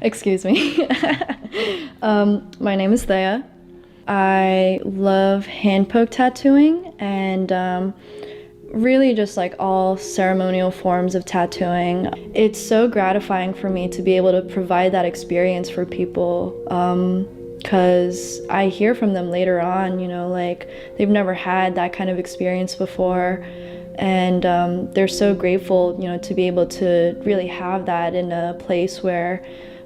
Excuse me. My name is Theia. I love hand poke tattooing and really just like all ceremonial forms of tattooing. It's so gratifying for me to be able to provide that experience for people, because I hear from them later on, like they've never had that kind of experience before. And they're so grateful, to be able to really have that in a place where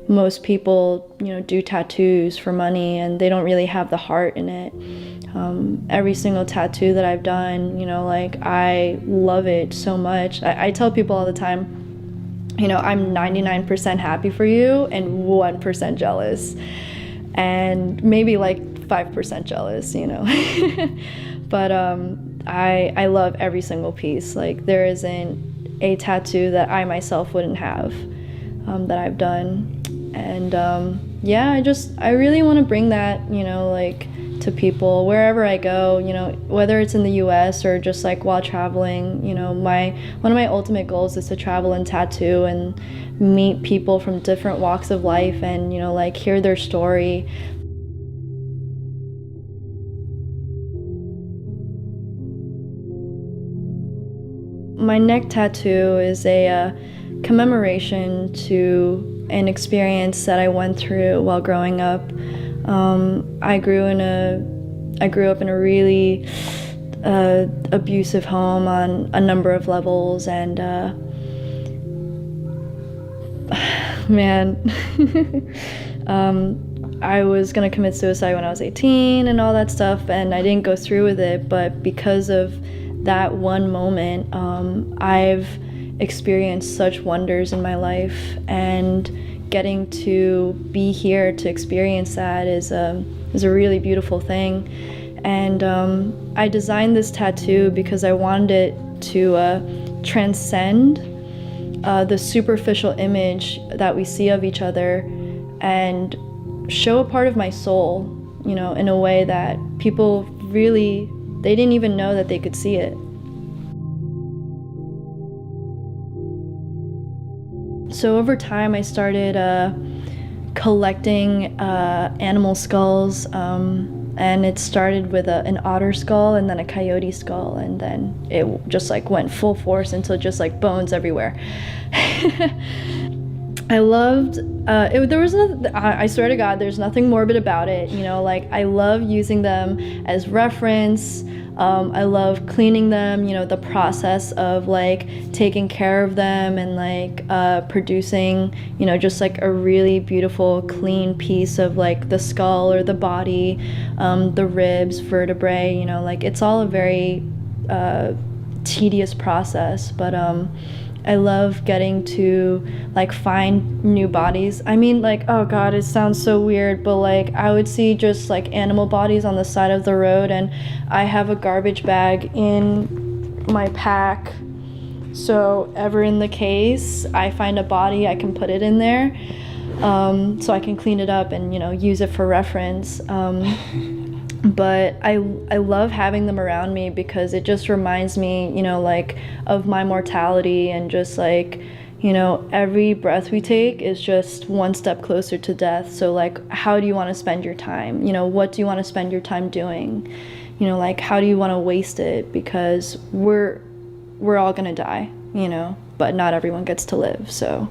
most people, do tattoos for money and they don't really have the heart in it. Every single tattoo that I've done, like I love it so much. I tell people all the time, I'm 99% happy for you and 1% jealous. And maybe like 5% jealous, But I love every single piece. Like there isn't a tattoo that I myself wouldn't have that I've done. And yeah, I really want to bring that, like to people wherever I go, whether it's in the US or just like while traveling. One of my ultimate goals is to travel and tattoo and meet people from different walks of life and, like hear their story. My neck tattoo is a commemoration to an experience that I went through while growing up. I grew up in a really abusive home on a number of levels, and man, I was gonna commit suicide when I was 18 and all that stuff, and I didn't go through with it. But because of that one moment, I've experienced such wonders in my life, and getting to be here to experience that is a really beautiful thing. And I designed this tattoo because I wanted it to transcend the superficial image that we see of each other and show a part of my soul, in a way that people really, they didn't even know that they could see it. So over time, I started collecting animal skulls, and it started with an otter skull and then a coyote skull, and then it just like went full force until just like bones everywhere. I loved I swear to God, there's nothing morbid about it. Like I love using them as reference. I love cleaning them, the process of like taking care of them and like producing, just like a really beautiful clean piece of like the skull or the body, the ribs, vertebrae, like it's all a very tedious process, but I love getting to like find new bodies. I mean, like, oh God, it sounds so weird, but like I would see just like animal bodies on the side of the road, and I have a garbage bag in my pack. So ever in the case I find a body, I can put it in there, so I can clean it up and, use it for reference. But I love having them around me because it just reminds me, like of my mortality, and just like, every breath we take is just one step closer to death. So like, how do you want to spend your time? What do you want to spend your time doing? Like, how do you want to waste it? Because we're all gonna die, but not everyone gets to live, so.